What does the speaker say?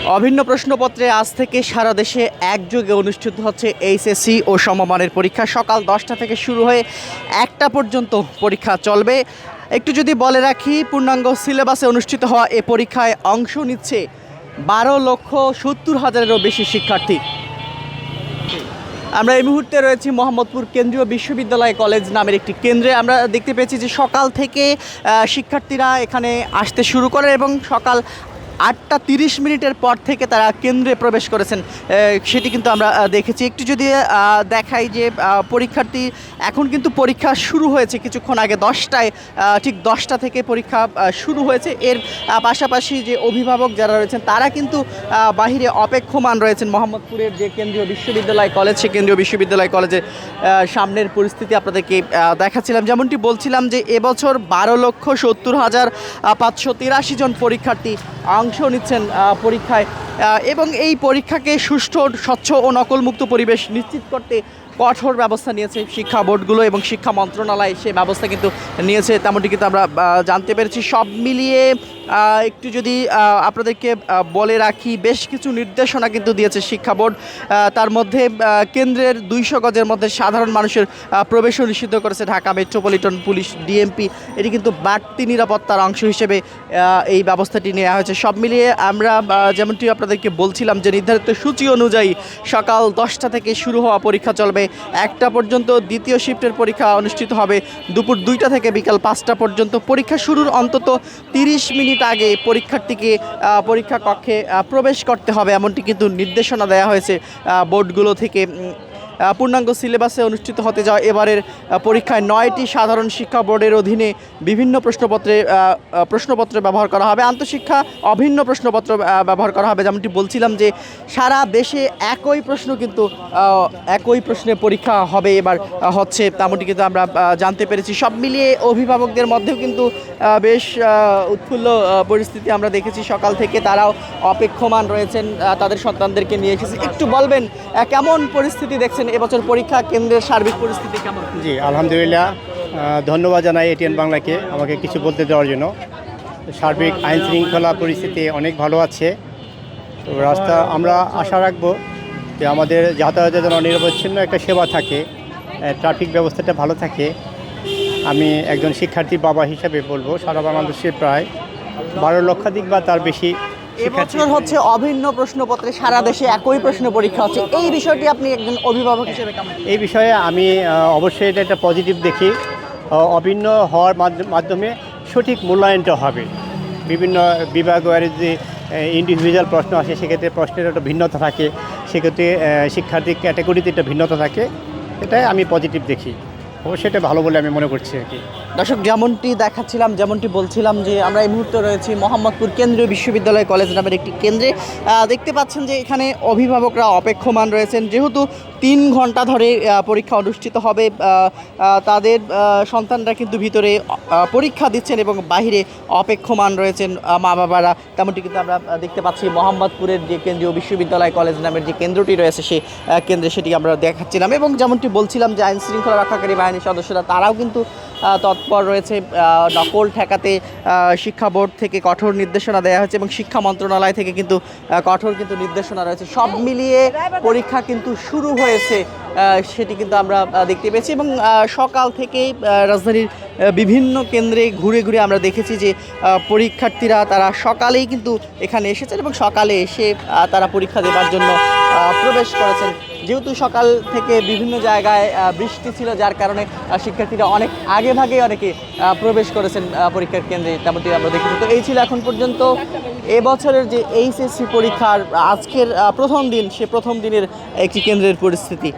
অভিন্ন প্রশ্নপত্রে আজ থেকে সারা দেশে একযোগে অনুষ্ঠিত হচ্ছে এইচএসসি ও সমমানের পরীক্ষা। সকাল 10টা থেকে শুরু হয়ে 1টা পর্যন্ত পরীক্ষা চলবে। একটু যদি বলে রাখি, পূর্ণাঙ্গ সিলেবাসে অনুষ্ঠিত হওয়া এ পরীক্ষায় অংশ নিচ্ছে 12,70,000-এরও বেশি শিক্ষার্থী। আমরা এই মুহূর্তে রয়েছি মোহাম্মদপুর কেন্দ্রীয় বিশ্ববিদ্যালয় কলেজ নামের একটি কেন্দ্রে। আমরা দেখতে পেয়েছি যে সকাল থেকে শিক্ষার্থীরা এখানে আসতে শুরু করে এবং সকাল 8টা 30 মিনিটের পর থেকে তারা কেন্দ্রে প্রবেশ করেছেন, সেটি কিন্তু আমরা দেখেছি। একটু যদি দেখাই যে পরীক্ষার্থী এখন কিন্তু পরীক্ষা শুরু হয়েছে কিছুক্ষণ আগে 10টায়, ঠিক 10টা থেকে পরীক্ষা শুরু হয়েছে। এর পাশাপাশি যে অভিভাবক যারা রয়েছেন তারা কিন্তু বাহিরে অপেক্ষমান রয়েছেন। মোহাম্মদপুরের যে কেন্দ্রীয় বিশ্ববিদ্যালয় কলেজ, সে কেন্দ্রীয় বিশ্ববিদ্যালয় কলেজের সামনের পরিস্থিতি আপনাদেরকে দেখাচ্ছিলাম। যেমনটি বলছিলাম যে এবছর 12,70,583 জন পরীক্ষার্থী অংশ নিচ্ছেন পরীক্ষায়, এবং এই পরীক্ষাকে সুষ্ঠু, স্বচ্ছ ও নকলমুক্ত পরিবেশ নিশ্চিত করতে কঠোর ব্যবস্থা নিয়েছে শিক্ষা বোর্ডগুলো এবং শিক্ষা মন্ত্রণালয় সে ব্যবস্থা কিন্তু নিয়েছে, তেমনটি কিন্তু আমরা জানতে পেরেছি। সব মিলিয়ে একটু যদি আপনাদেরকে বলে রাখি, বেশ কিছু নির্দেশনা কিন্তু দিয়েছে শিক্ষা বোর্ড। তার মধ্যে কেন্দ্রের 200 গজের মধ্যে সাধারণ মানুষের প্রবেশও নিষিদ্ধ করেছে ঢাকা মেট্রোপলিটন পুলিশ, ডিএমপি। এটি কিন্তু বাড়তি নিরাপত্তার অংশ হিসেবে এই ব্যবস্থাটি নেওয়া হয়েছে। সব মিলিয়ে আমরা যেমনটি আপনাদেরকে বলছিলাম যে নির্ধারিত সূচি অনুযায়ী সকাল 10টা থেকে শুরু হওয়া পরীক্ষা চলবে 1টা পর্যন্ত। দ্বিতীয় শিফটের পরীক্ষা অনুষ্ঠিত হবে দুপুর 2টা থেকে বিকাল 5টা পর্যন্ত। পরীক্ষা শুরুর অন্তত 30 মিনিট আগে পরীক্ষার্থীকে পরীক্ষা কক্ষে প্রবেশ করতে হবে, এমনটি কিন্তু নির্দেশনা দেওয়া হয়েছে বোর্ডগুলো থেকে। পূর্ণাঙ্গ সিলেবাসে অনুষ্ঠিত হতে যাওয়া এবারের পরীক্ষায় 9টি সাধারণ শিক্ষা বোর্ডের অধীনে বিভিন্ন প্রশ্নপত্র ব্যবহার করা হবে। আন্তঃশিক্ষা অভিন্ন প্রশ্নপত্র ব্যবহার করা হবে। যেমনটি বলছিলাম যে সারা দেশে একই প্রশ্নে পরীক্ষা হবে এবার হচ্ছে, তেমনটি কিন্তু আমরা জানতে পেরেছি। সব মিলিয়ে অভিভাবকদের মধ্যেও কিন্তু বেশ উৎফুল্ল পরিস্থিতি আমরা দেখেছি। সকাল থেকে তারাও অপেক্ষমান রয়েছেন, তাদের সন্তানদেরকে নিয়ে এসেছে। একটু বলবেন কেমন পরিস্থিতি দেখছেন এবছর পরীক্ষা কেন্দ্রের সার্বিক পরিস্থিতি কেমন? জি, আলহামদুলিল্লাহ, ধন্যবাদ জানাই এটিএন বাংলাকে আমাকে কিছু বলতে দেওয়ার জন্য। সার্বিক আইন শৃঙ্খলা পরিস্থিতি অনেক ভালো আছে। তো আমরা আশা রাখবো যে আমাদের যাতায়াতের জন্য নিরবচ্ছিন্ন একটা সেবা থাকে, ট্রাফিক ব্যবস্থাটা ভালো থাকে। আমি একজন শিক্ষার্থীর বাবা হিসাবে বলবো, সারা বাংলাদেশে প্রায় 12 লক্ষাধিক বা তার বেশি এবছর হচ্ছে অভিন্ন প্রশ্নপত্রে সারা দেশে একই প্রশ্ন পরীক্ষা হচ্ছে। এই বিষয়টি আপনি একজন অভিভাবক হিসেবে কেমন? এই বিষয়ে আমি অবশ্যই এটা একটা পজিটিভ দেখি। অভিন্ন হওয়ার মাধ্যমে সঠিক মূল্যায়নটা হবে। বিভিন্ন বিভাগের যে ইন্ডিভিজুয়াল প্রশ্ন আসে সেক্ষেত্রে প্রশ্নের একটা ভিন্নতা থাকে, সেক্ষেত্রে শিক্ষার্থী ক্যাটাগরিতে একটা ভিন্নতা থাকে। এটাই আমি পজিটিভ দেখি, অবশ্যই এটা ভালো বলে আমি মনে করছি আর কি। দর্শক, যেমনটি বলছিলাম যে আমরা এই মুহূর্তে রয়েছি মোহাম্মদপুর কেন্দ্রীয় বিশ্ববিদ্যালয় কলেজ নামের একটি কেন্দ্রে। দেখতে পাচ্ছেন যে এখানে অভিভাবকরা অপেক্ষমান রয়েছেন। যেহেতু 3 ঘন্টা ধরে পরীক্ষা অনুষ্ঠিত হবে, তাদের সন্তানরা কিন্তু ভিতরে পরীক্ষা দিচ্ছেন এবং বাহিরে অপেক্ষমান রয়েছেন মা বাবারা। তেমনটি কিন্তু আমরা দেখতে পাচ্ছি মোহাম্মদপুরের যে কেন্দ্রীয় বিশ্ববিদ্যালয় কলেজ নামের যে কেন্দ্রটি রয়েছে সেই কেন্দ্রে, সেটি আমরা দেখাচ্ছিলাম। এবং যেমনটি বলছিলাম যে আইন শৃঙ্খলা রক্ষাকারী বাহিনীর সদস্যরা তারাও কিন্তু তৎপর রয়েছে। নকল ঠেকাতে শিক্ষা বোর্ড থেকে কঠোর নির্দেশনা দেওয়া হয়েছে এবং শিক্ষা মন্ত্রণালয় থেকে কিন্তু কঠোর নির্দেশনা রয়েছে। সব মিলিয়ে পরীক্ষা কিন্তু শুরু হয়েছে, সেটি কিন্তু আমরা দেখতে পেয়েছি। এবং সকাল থেকেই রাজধানীর বিভিন্ন কেন্দ্রে ঘুরে ঘুরে আমরা দেখেছি যে পরীক্ষার্থীরা তারা সকালেই কিন্তু এখানে এসেছেন এবং সকালে এসে তারা পরীক্ষা দেওয়ার জন্য প্রবেশ করেছেন। যেহেতু সকাল থেকে বিভিন্ন জায়গায় বৃষ্টি ছিল, যার কারণে শিক্ষার্থীরা অনেক অনেকে প্রবেশ করেছেন পরীক্ষার কেন্দ্রে, তেমনটি আমরা দেখেছি। তো এই ছিল এখন পর্যন্ত এবছরের যে এইচএসসি পরীক্ষার আজকের প্রথম দিন, সে প্রথম দিনের একটি কেন্দ্রের পরিস্থিতি।